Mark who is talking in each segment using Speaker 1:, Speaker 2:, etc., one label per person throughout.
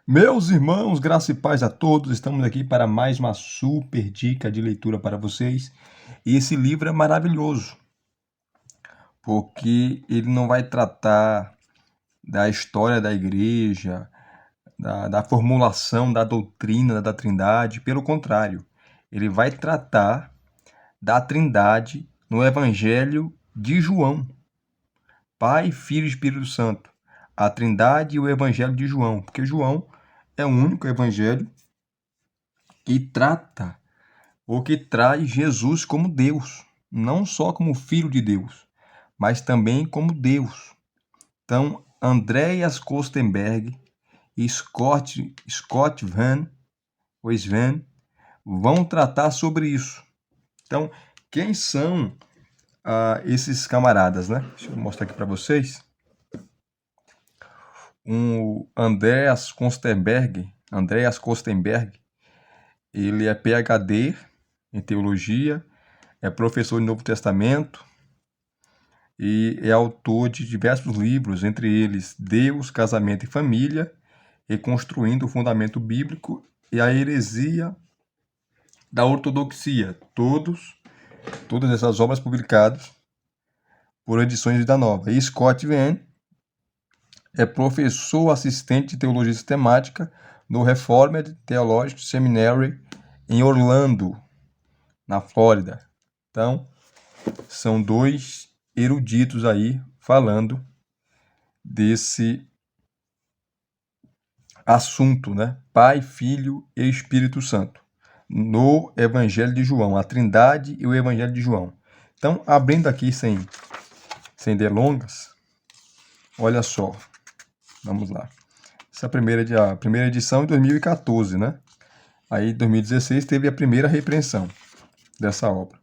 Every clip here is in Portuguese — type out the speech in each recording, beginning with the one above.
Speaker 1: Meus irmãos, graça e paz a todos, estamos aqui para mais uma super dica de leitura para vocês. E esse livro é maravilhoso, porque ele não vai tratar da história da igreja, da formulação da doutrina da Trindade, pelo contrário, ele vai tratar da Trindade no Evangelho de João, Pai, Filho e Espírito Santo. A Trindade e o Evangelho de João, porque João é o único evangelho que trata ou que traz Jesus como Deus, não só como Filho de Deus, mas também como Deus. Então, Andreas Kostenberg e Scott Van, ou Sven, vão tratar sobre isso. Então, quem são esses camaradas, né? Deixa eu mostrar aqui para vocês. Andreas Kostenberg, ele é PhD em teologia, é professor de Novo Testamento e é autor de diversos livros, entre eles Deus, Casamento e Família, Reconstruindo o Fundamento Bíblico e a Heresia da Ortodoxia. Todas essas obras publicadas por Edições Vida Nova. E Scott Venn é professor assistente de Teologia Sistemática no Reformed Theological Seminary em Orlando, na Flórida. Então, são dois eruditos aí falando desse assunto, né? Pai, Filho e Espírito Santo, no Evangelho de João, a Trindade e o Evangelho de João. Então, abrindo aqui sem delongas, olha só, vamos lá. Essa a primeira edição em 2014, né? Aí, em 2016, teve a primeira repreensão dessa obra.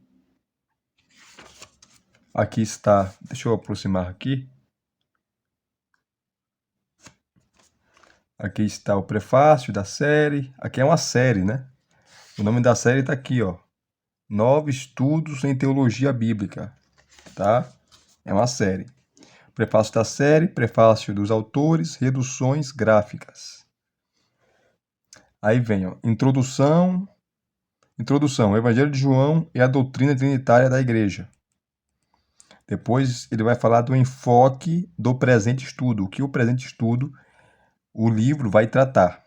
Speaker 1: Aqui está, deixa eu aproximar aqui. Aqui está o prefácio da série. Aqui é uma série, né? O nome da série está aqui, ó. 9 estudos em teologia bíblica, tá? É uma série. Prefácio da série, prefácio dos autores, reduções gráficas. Aí vem, ó, introdução, o Evangelho de João e a doutrina trinitária da igreja. Depois ele vai falar do enfoque do presente estudo, o que o presente estudo, o livro vai tratar.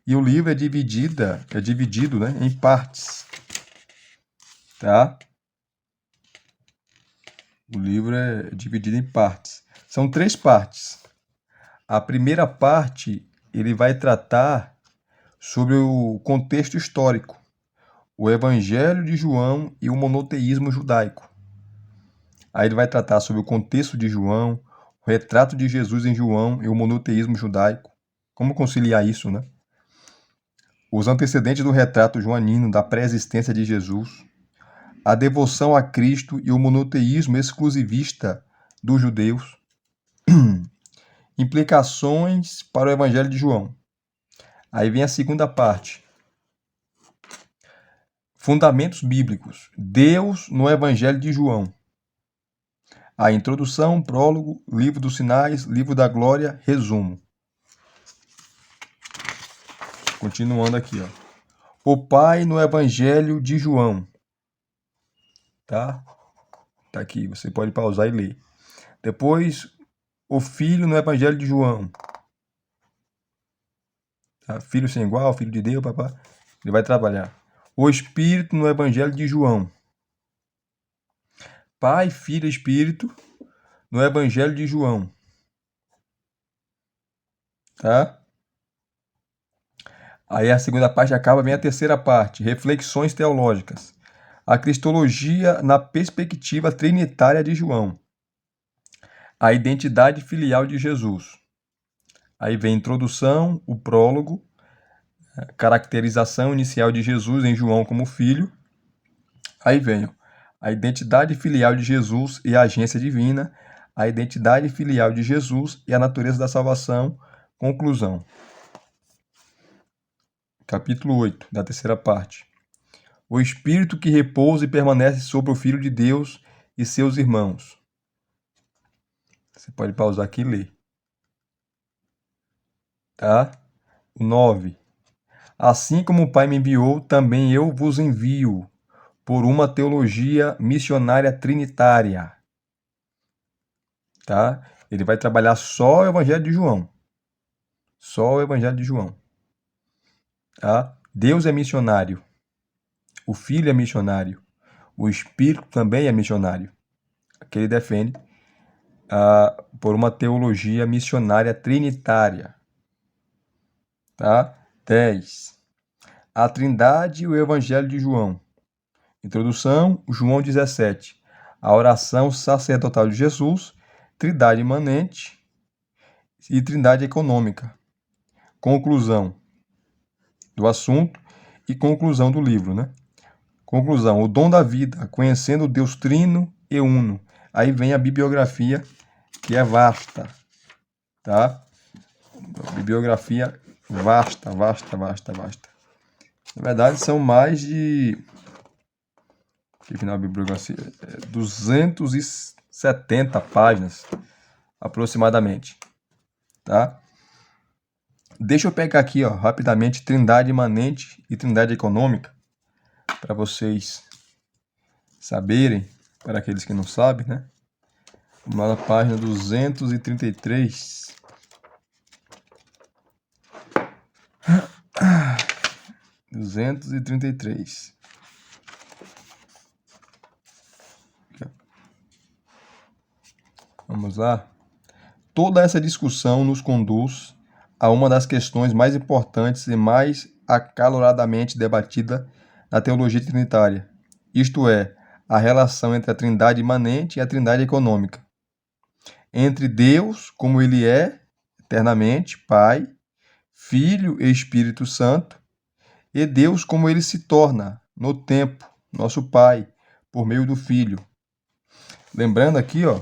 Speaker 1: E o livro é dividido, né, em partes, tá? O livro é dividido em partes. São 3 partes. A primeira parte, ele vai tratar sobre o contexto histórico, o Evangelho de João e o monoteísmo judaico. Aí ele vai tratar sobre o contexto de João, o retrato de Jesus em João e o monoteísmo judaico. Como conciliar isso, né? Os antecedentes do retrato joanino da pré-existência de Jesus, a devoção a Cristo e o monoteísmo exclusivista dos judeus, implicações para o Evangelho de João. Aí vem a segunda parte. Fundamentos bíblicos. Deus no Evangelho de João. A introdução, prólogo, livro dos sinais, livro da glória, resumo. Continuando aqui, ó. O Pai no Evangelho de João. Tá? Tá aqui, você pode pausar e ler. Depois, o Filho no Evangelho de João. Tá? Filho sem igual, Filho de Deus, papá. Ele vai trabalhar. O Espírito no Evangelho de João. Pai, Filho e Espírito no Evangelho de João. Tá? Aí a segunda parte acaba, vem a terceira parte, reflexões teológicas. A cristologia na perspectiva trinitária de João. A identidade filial de Jesus. Aí vem a introdução, o prólogo, a caracterização inicial de Jesus em João como filho. Aí vem a identidade filial de Jesus e a agência divina, a identidade filial de Jesus e a natureza da salvação. Conclusão. Capítulo 8, da terceira parte. O Espírito que repousa e permanece sobre o Filho de Deus e seus irmãos. Você pode pausar aqui e ler. Tá? O 9. Assim como o Pai me enviou, também eu vos envio, por uma teologia missionária trinitária. Tá? Ele vai trabalhar só o Evangelho de João. Só o Evangelho de João. Tá? Deus é missionário. O Filho é missionário. O Espírito também é missionário. Que ele defende por uma teologia missionária trinitária. Tá? 10. A Trindade e o Evangelho de João. Introdução, João 17. A oração sacerdotal de Jesus, Trindade imanente e Trindade econômica. Conclusão do assunto e conclusão do livro, né? Conclusão, o dom da vida, conhecendo o Deus trino e uno. Aí vem a bibliografia, que é vasta, tá? Bibliografia vasta. Na verdade, são mais de... Que final da bibliografia? 270 páginas, aproximadamente, tá? Deixa eu pegar aqui, ó, rapidamente, Trindade imanente e Trindade econômica, para vocês saberem, para aqueles que não sabem, né? Vamos lá na página 233. Ah, 233. Vamos lá. Toda essa discussão nos conduz a uma das questões mais importantes e mais acaloradamente debatida na teologia trinitária, isto é, a relação entre a Trindade imanente e a Trindade econômica. Entre Deus, como ele é, eternamente, Pai, Filho e Espírito Santo, e Deus como ele se torna, no tempo, nosso Pai, por meio do Filho. Lembrando aqui, ó,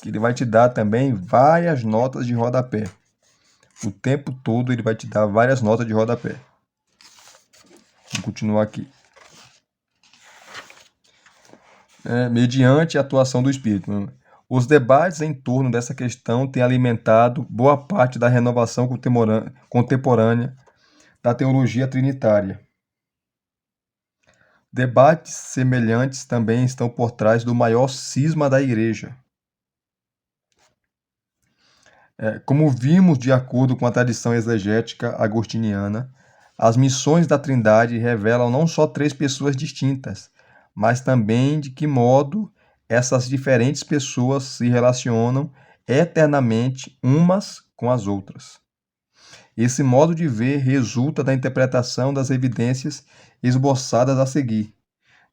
Speaker 1: que ele vai te dar também várias notas de rodapé. O tempo todo ele vai te dar várias notas de rodapé. Vamos continuar aqui. Mediante a atuação do Espírito. Os debates em torno dessa questão têm alimentado boa parte da renovação contemporânea da teologia trinitária. Debates semelhantes também estão por trás do maior cisma da Igreja. Como vimos de acordo com a tradição exegética agostiniana, as missões da Trindade revelam não só três pessoas distintas, mas também de que modo essas diferentes pessoas se relacionam eternamente umas com as outras. Esse modo de ver resulta da interpretação das evidências esboçadas a seguir.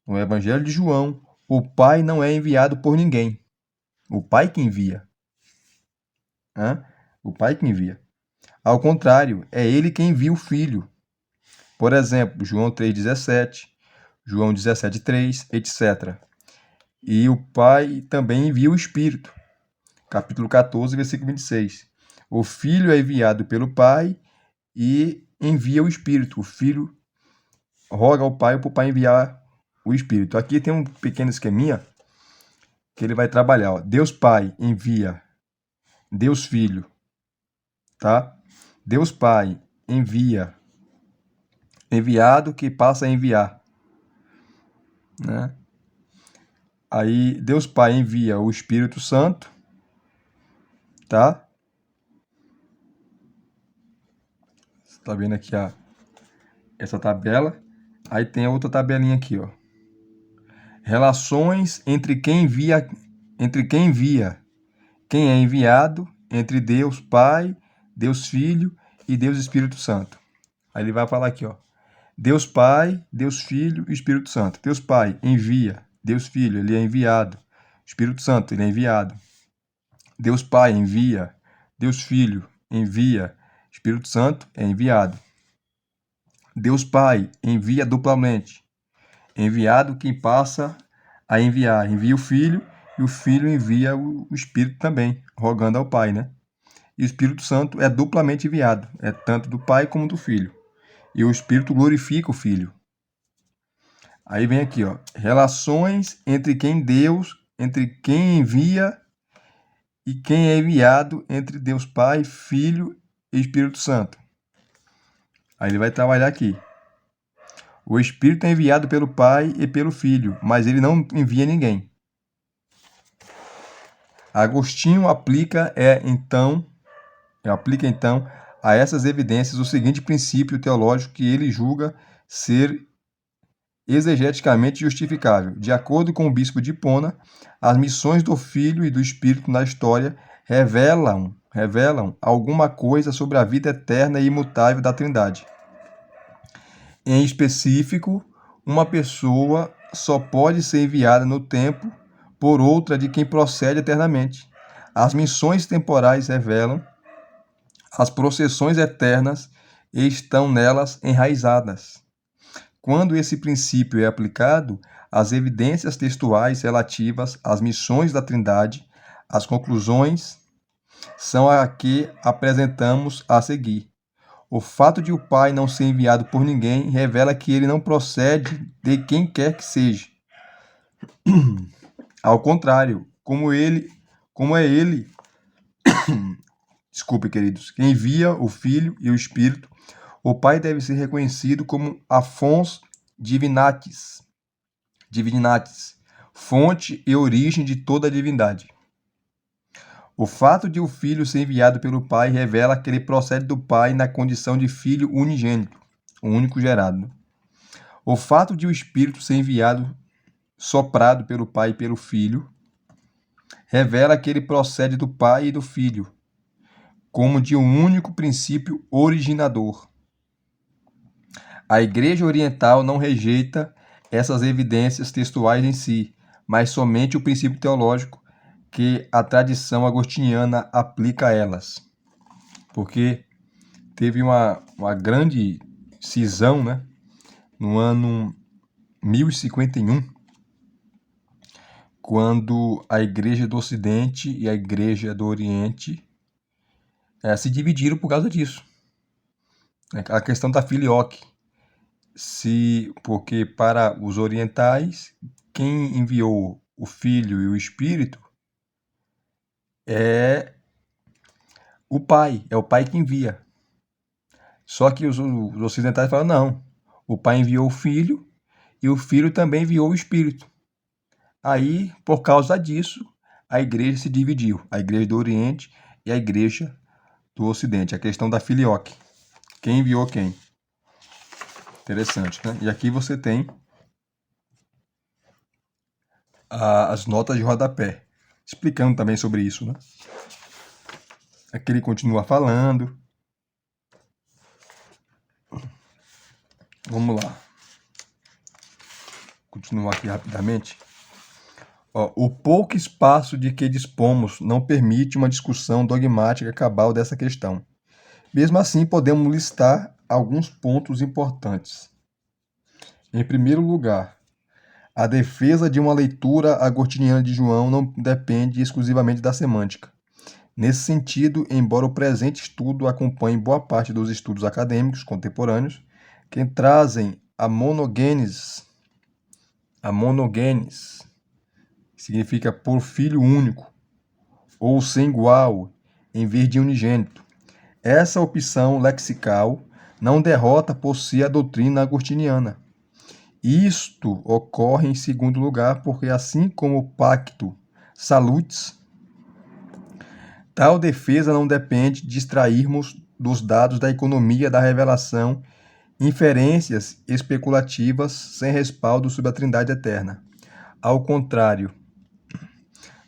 Speaker 1: No Evangelho de João, o Pai não é enviado por ninguém. O Pai que envia. O Pai que envia. Ao contrário, é ele quem envia o Filho. Por exemplo, João 3,17, João 17,3, etc. E o Pai também envia o Espírito. Capítulo 14, versículo 26. O Filho é enviado pelo Pai e envia o Espírito. O Filho roga ao Pai para o Pai enviar o Espírito. Aqui tem um pequeno esqueminha que ele vai trabalhar. Ó. Deus Pai envia Deus Filho. Tá? Deus Pai envia enviado que passa a enviar. Né? Aí Deus Pai envia o Espírito Santo. Tá? Você tá vendo aqui essa tabela. Aí tem a outra tabelinha aqui, ó. Relações entre quem envia, quem é enviado, entre Deus Pai, Deus Filho e Deus Espírito Santo. Aí ele vai falar aqui, ó. Deus Pai, Deus Filho e Espírito Santo. Deus Pai envia, Deus Filho, ele é enviado. Espírito Santo, ele é enviado. Deus Pai envia, Deus Filho envia, Espírito Santo é enviado. Deus Pai envia duplamente. Enviado quem passa a enviar. Envia o Filho e o Filho envia o Espírito também, rogando ao Pai, né? E o Espírito Santo é duplamente enviado. É tanto do Pai como do Filho. E o Espírito glorifica o Filho. Aí vem aqui, ó. Relações entre quem envia e quem é enviado entre Deus Pai, Filho e Espírito Santo. Aí ele vai trabalhar aqui. O Espírito é enviado pelo Pai e pelo Filho, mas ele não envia ninguém. Agostinho aplica então a essas evidências o seguinte princípio teológico que ele julga ser exegeticamente justificável. De acordo com o bispo de Hipona, as missões do Filho e do Espírito na história revelam alguma coisa sobre a vida eterna e imutável da Trindade. Em específico, uma pessoa só pode ser enviada no tempo por outra de quem procede eternamente. As missões temporais revelam as processões eternas e estão nelas enraizadas. Quando esse princípio é aplicado, as evidências textuais relativas às missões da Trindade, as conclusões são a que apresentamos a seguir. O fato de o Pai não ser enviado por ninguém revela que ele não procede de quem quer que seja. Ao contrário, como é ele, desculpe, queridos, quem envia o Filho e o Espírito, o Pai deve ser reconhecido como a fons divinatis, fonte e origem de toda a divindade. O fato de o Filho ser enviado pelo Pai revela que ele procede do Pai na condição de Filho unigênito, o único gerado. O fato de o Espírito ser enviado, soprado pelo Pai e pelo Filho, revela que ele procede do Pai e do Filho, como de um único princípio originador. A Igreja Oriental não rejeita essas evidências textuais em si, mas somente o princípio teológico que a tradição agostiniana aplica a elas. Porque teve uma grande cisão, né, no ano 1051, quando a Igreja do Ocidente e a Igreja do Oriente se dividiram por causa disso. A questão da filioque. Porque para os orientais, quem enviou o Filho e o Espírito é o Pai que envia. Só que os ocidentais falam, não, o Pai enviou o Filho e o Filho também enviou o Espírito. Aí, por causa disso, a igreja se dividiu, a igreja do Oriente e a igreja do Ocidente, a questão da filioque. Quem enviou quem? Interessante, né? E aqui você tem as notas de rodapé, explicando também sobre isso, né? Aqui ele continua falando. Vamos lá. Continuar aqui rapidamente. O pouco espaço de que dispomos não permite uma discussão dogmática cabal dessa questão. Mesmo assim, podemos listar alguns pontos importantes. Em primeiro lugar, a defesa de uma leitura agostiniana de João não depende exclusivamente da semântica. Nesse sentido, embora o presente estudo acompanhe boa parte dos estudos acadêmicos contemporâneos, que trazem a monogênese, significa por filho único, ou sem igual, em vez de unigênito. Essa opção lexical não derrota por si a doutrina agostiniana. Isto ocorre em segundo lugar porque, assim como o pacto salutis, tal defesa não depende de extrairmos dos dados da economia da revelação inferências especulativas sem respaldo sobre a Trindade eterna. Ao contrário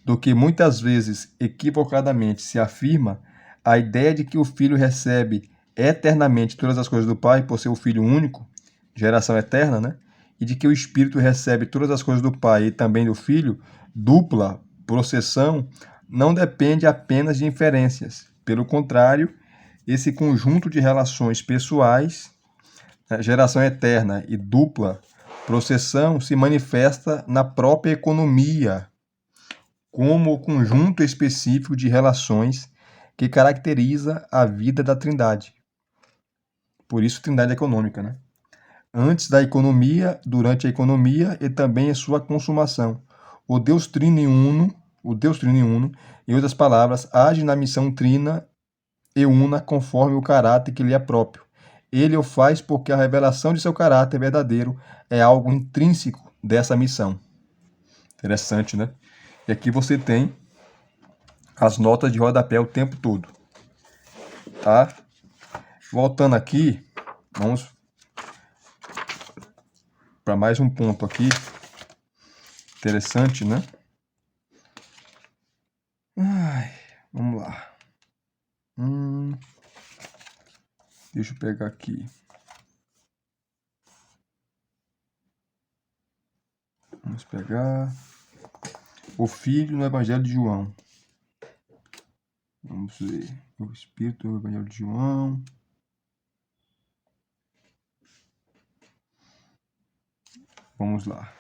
Speaker 1: do que muitas vezes equivocadamente se afirma, a ideia de que o Filho recebe eternamente todas as coisas do Pai por ser o Filho único, geração eterna, né? E de que o Espírito recebe todas as coisas do Pai e também do Filho, dupla processão, não depende apenas de inferências. Pelo contrário, esse conjunto de relações pessoais, geração eterna e dupla processão, se manifesta na própria economia, como o conjunto específico de relações que caracteriza a vida da Trindade. Por isso, Trindade econômica, né? Antes da economia, durante a economia e também em sua consumação. O Deus Trino em Uno, em outras palavras, age na missão trina e una conforme o caráter que lhe é próprio. Ele o faz porque a revelação de seu caráter verdadeiro é algo intrínseco dessa missão. Interessante, né? E aqui você tem as notas de rodapé o tempo todo, tá? Voltando aqui, vamos para mais um ponto aqui. Interessante, né? Vamos lá. Deixa eu pegar aqui. Vamos pegar o Filho no Evangelho de João. Vamos ver. O Espírito no Evangelho de João. Vamos lá.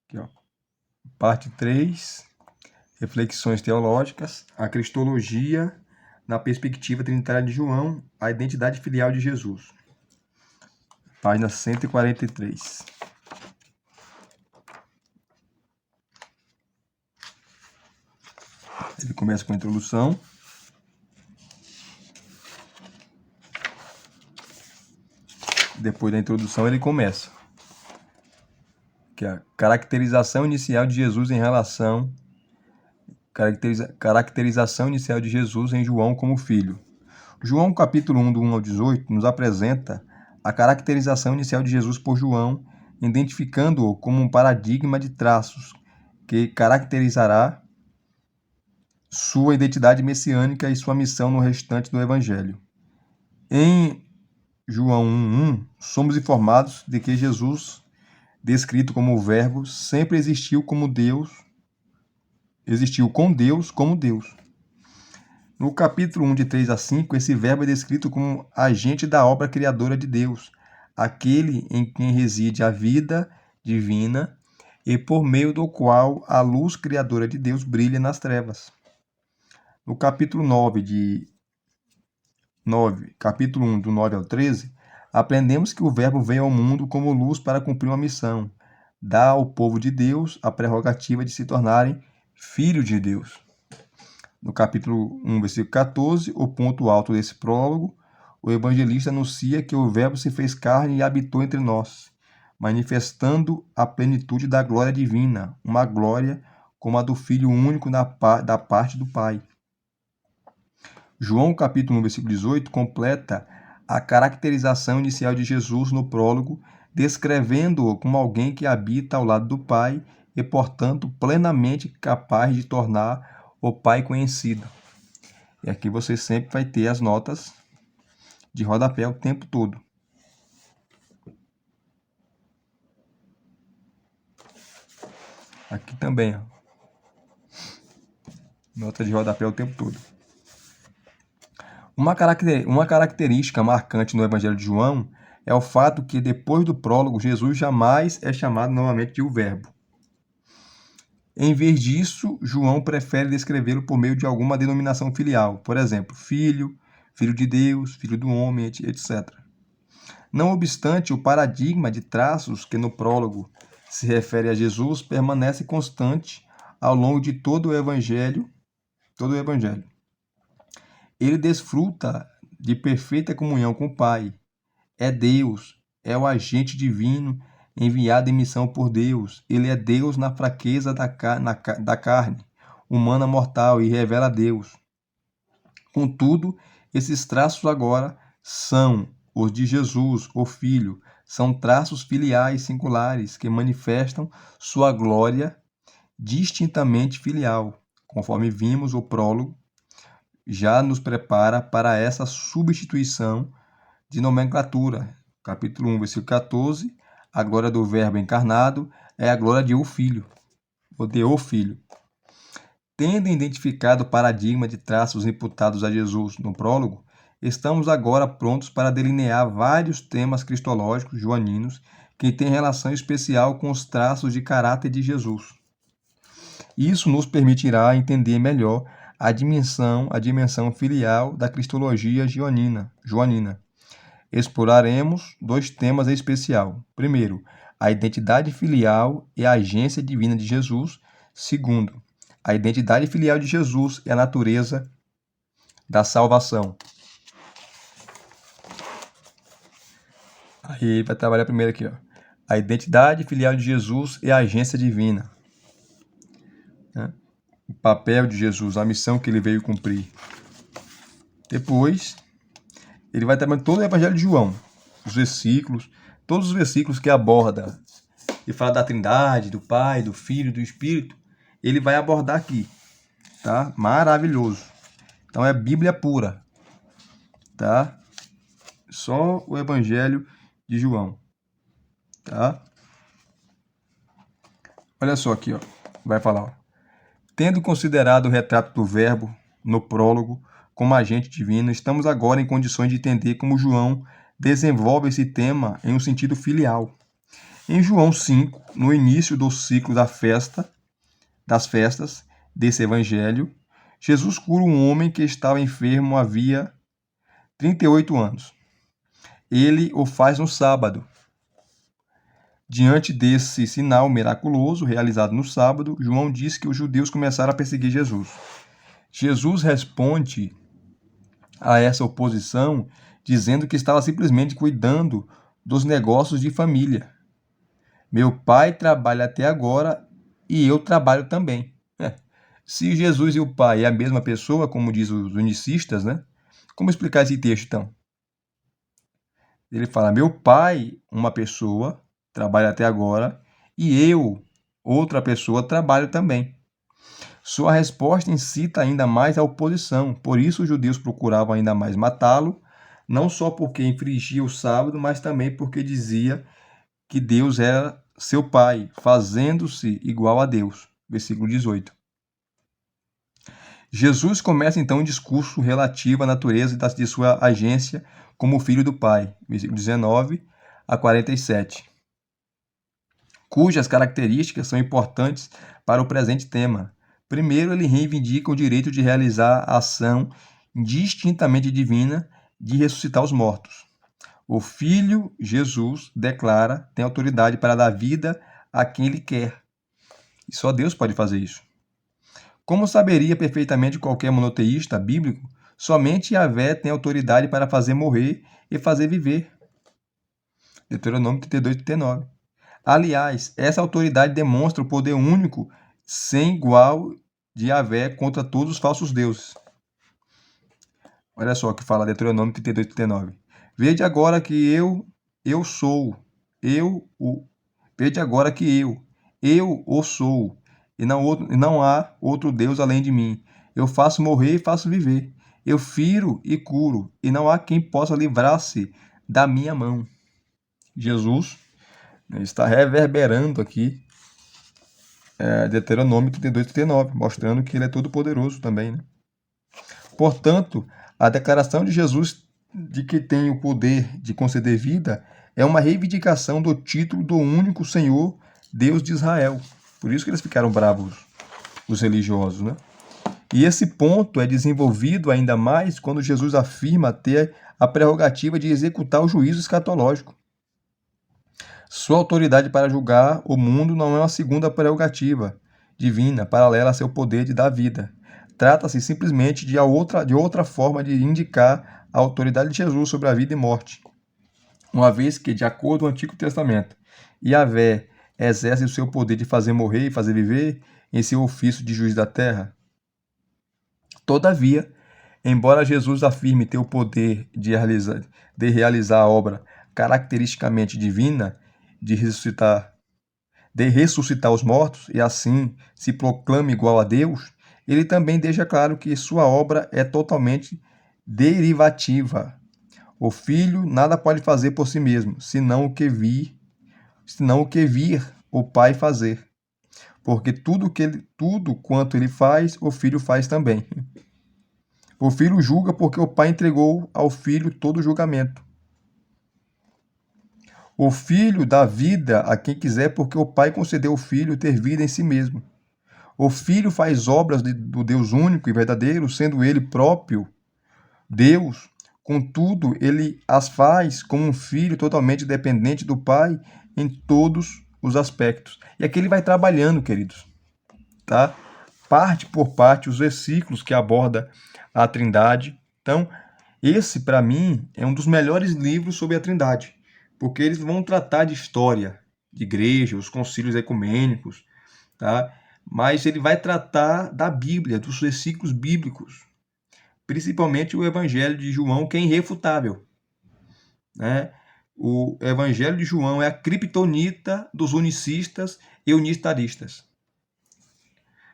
Speaker 1: Aqui, ó. Parte 3. Reflexões teológicas. A cristologia na perspectiva trinitária de João. A identidade filial de Jesus. Página 143. Ele começa com a introdução. Depois da introdução ele começa. Que é a caracterização inicial de Jesus em relação... Caracterização inicial de Jesus em João como filho. João capítulo 1, do 1 ao 18, nos apresenta a caracterização inicial de Jesus por João, identificando-o como um paradigma de traços que caracterizará sua identidade messiânica e sua missão no restante do Evangelho. Em João 1:1, somos informados de que Jesus, descrito como o Verbo, sempre existiu com Deus como Deus. No capítulo 1, de 3 a 5, esse Verbo é descrito como agente da obra criadora de Deus, aquele em quem reside a vida divina e por meio do qual a luz criadora de Deus brilha nas trevas. No capítulo 1, do 9 ao 13, aprendemos que o Verbo veio ao mundo como luz para cumprir uma missão, dar ao povo de Deus a prerrogativa de se tornarem filhos de Deus. No capítulo 1, versículo 14, o ponto alto desse prólogo, o evangelista anuncia que o Verbo se fez carne e habitou entre nós, manifestando a plenitude da glória divina, uma glória como a do Filho único da parte do Pai. João capítulo 1, versículo 18, completa a caracterização inicial de Jesus no prólogo, descrevendo-o como alguém que habita ao lado do Pai e, portanto, plenamente capaz de tornar o Pai conhecido. E aqui você sempre vai ter as notas de rodapé o tempo todo. Aqui também, ó. Nota de rodapé o tempo todo. Uma característica marcante no Evangelho de João é o fato que, depois do prólogo, Jesus jamais é chamado novamente de o Verbo. Em vez disso, João prefere descrevê-lo por meio de alguma denominação filial, por exemplo, Filho, Filho de Deus, Filho do Homem, etc. Não obstante, o paradigma de traços que no prólogo se refere a Jesus permanece constante ao longo de todo o Evangelho. Ele desfruta de perfeita comunhão com o Pai. É Deus, é o agente divino enviado em missão por Deus. Ele é Deus na fraqueza da carne humana mortal e revela Deus. Contudo, esses traços agora são os de Jesus, o Filho. São traços filiais singulares que manifestam sua glória distintamente filial. Conforme vimos, o prólogo já nos prepara para essa substituição de nomenclatura. Capítulo 1, versículo 14, a glória do Verbo encarnado é a glória de o Filho, ou de o Filho. Tendo identificado o paradigma de traços imputados a Jesus no prólogo, estamos agora prontos para delinear vários temas cristológicos joaninos que têm relação especial com os traços de caráter de Jesus. Isso nos permitirá entender melhor a dimensão filial da cristologia joanina. Exploraremos dois temas em especial. Primeiro, a identidade filial e a agência divina de Jesus. Segundo, a identidade filial de Jesus e a natureza da salvação. Aí vai trabalhar primeiro aqui, ó. A identidade filial de Jesus e a agência divina, né? O papel de Jesus, a missão que ele veio cumprir. Depois, ele vai trabalhar todo o Evangelho de João, os versículos, todos os versículos que aborda e fala da Trindade, do Pai, do Filho, do Espírito, ele vai abordar aqui, tá? Maravilhoso. Então é Bíblia pura, tá? Só o Evangelho de João, tá? Olha só aqui, ó. Vai falar, ó. Tendo considerado o retrato do Verbo no prólogo como agente divino, estamos agora em condições de entender como João desenvolve esse tema em um sentido filial. Em João 5, no início do ciclo das festas desse evangelho, Jesus cura um homem que estava enfermo havia 38 anos. Ele o faz no sábado. Diante desse sinal miraculoso realizado no sábado, João diz que os judeus começaram a perseguir Jesus. Jesus responde a essa oposição dizendo que estava simplesmente cuidando dos negócios de família. Meu pai trabalha até agora e eu trabalho também. Se Jesus e o pai é a mesma pessoa, como diz os unicistas, né? Como explicar esse texto, então? Ele fala, meu pai, uma pessoa, trabalha até agora, e eu, outra pessoa, trabalho também. Sua resposta incita ainda mais a oposição, por isso os judeus procuravam ainda mais matá-lo, não só porque infringia o sábado, mas também porque dizia que Deus era seu pai, fazendo-se igual a Deus. Versículo 18. Jesus começa então um discurso relativo à natureza de sua agência como filho do Pai, versículo 19 a 47, cujas características são importantes para o presente tema. Primeiro, ele reivindica o direito de realizar a ação distintamente divina de ressuscitar os mortos. O Filho, Jesus, declara, tem autoridade para dar vida a quem ele quer. E só Deus pode fazer isso. Como saberia perfeitamente qualquer monoteísta bíblico, somente Yahvé tem autoridade para fazer morrer e fazer viver. Deuteronômio 32, 39. Aliás, essa autoridade demonstra o poder único, sem igual, de Yahvé contra todos os falsos deuses. Olha só o que fala Deuteronômio 32, 39. Vede agora que eu sou, vede agora que eu o sou, e não há outro Deus além de mim. Eu faço morrer e faço viver. Eu firo e curo, e não há quem possa livrar-se da minha mão. Jesus está reverberando aqui Deuteronômio 32, 39, mostrando que ele é todo poderoso também, né? Portanto, a declaração de Jesus de que tem o poder de conceder vida é uma reivindicação do título do único Senhor, Deus de Israel. Por isso que eles ficaram bravos, os religiosos, né? E esse ponto é desenvolvido ainda mais quando Jesus afirma ter a prerrogativa de executar o juízo escatológico. Sua autoridade para julgar o mundo não é uma segunda prerrogativa divina, paralela a seu poder de dar vida. Trata-se simplesmente de outra forma de indicar a autoridade de Jesus sobre a vida e morte. Uma vez que, de acordo com o Antigo Testamento, Yahvé exerce o seu poder de fazer morrer e fazer viver em seu ofício de juiz da terra. Todavia, embora Jesus afirme ter o poder de realizar a obra caracteristicamente divina, de ressuscitar os mortos e assim se proclama igual a Deus, ele também deixa claro que sua obra é totalmente derivativa. O Filho nada pode fazer por si mesmo, senão o que vir o Pai fazer. Porque tudo quanto ele faz, o Filho faz também. O Filho julga porque o Pai entregou ao Filho todo o julgamento. O Filho dá vida a quem quiser porque o Pai concedeu ao Filho ter vida em si mesmo. O Filho faz obras do Deus único e verdadeiro, sendo ele próprio Deus. Contudo, ele as faz como um filho totalmente dependente do Pai em todos os aspectos. E aqui ele vai trabalhando, queridos, tá? Parte por parte, os versículos que aborda a Trindade. Então, esse, para mim, é um dos melhores livros sobre a Trindade. porque eles vão tratar de história, de igreja, os concílios ecumênicos, tá? Mas ele vai tratar da Bíblia, dos versículos bíblicos, principalmente o Evangelho de João, que é irrefutável, né? O Evangelho de João é a criptonita dos unicistas e unitaristas.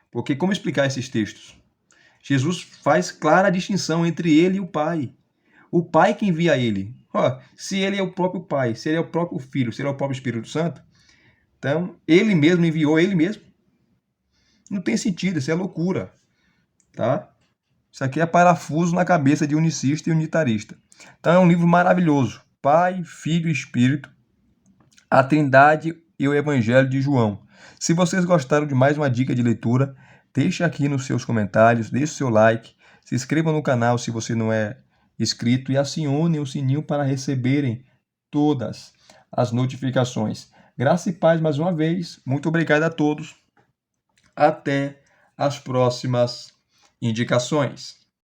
Speaker 1: Porque como explicar esses textos? Jesus faz clara distinção entre ele e o Pai. O Pai que envia ele. Se ele é o próprio Pai, se ele é o próprio Filho, se ele é o próprio Espírito Santo, então ele mesmo enviou ele mesmo. Não tem sentido, isso é loucura, tá? Isso aqui é parafuso na cabeça de unicista e unitarista. Então é um livro maravilhoso. Pai, Filho e Espírito, a Trindade e o Evangelho de João. Se vocês gostaram de mais uma dica de leitura, deixe aqui nos seus comentários, deixe o seu like, se inscreva no canal se você não é inscrito e acione o sininho para receberem todas as notificações. Graça e paz mais uma vez. Muito obrigado a todos. Até as próximas indicações.